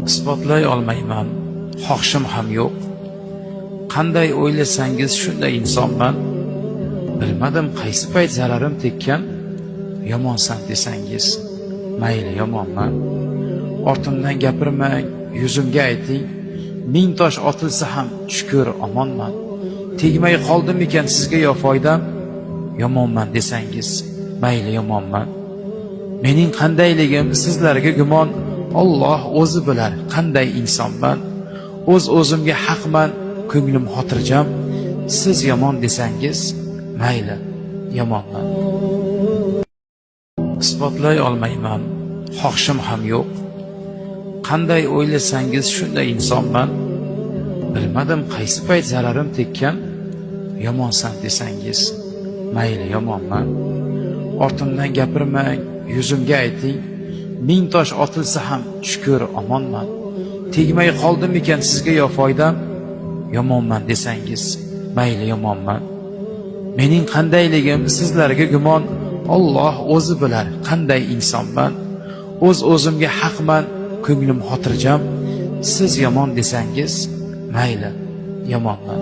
isbotlay olmayman, xohishim ham yo'q. Qanday o'ylasangiz shunday insonman. Bilmadim qaysi payt zararim tekkan. Yomonsan desangiz, mayli yomonman. Ortimdan gapirmang, yuzimga ayting. Ming tosh otilsa ham shukr omonman. Tegmay qoldimikan sizga yo foydam? Yomonman desangiz, mayli yomonman. Mening qandayligim sizlarga gumon, Alloh o'zi bilar qanday insonman. O'zimga haqman, ko'nglim xotirjam. Siz yomon desangiz, mayli yomonman. Isbotlay olmayman, xohishim ham yo'q. Qanday o'ylasangiz shunday insonman. Bilmadim qaysi payt zararim tekkan. Yomonsan desangiz, mayli yomonman. Ortimdan gapirmang, yuzimga ayting. Ming tosh otilsa ham shukr omonman. Tegmay qoldimikan sizga yo foydam? Yomonman desangiz, mayli yomonman. Mening qandayligim sizlarga gumon, Alloh o'zi bilar qanday insonman. O'zimga haqman, ko'nglim xotirjam. Siz yomon desangiz, mayli yomonman.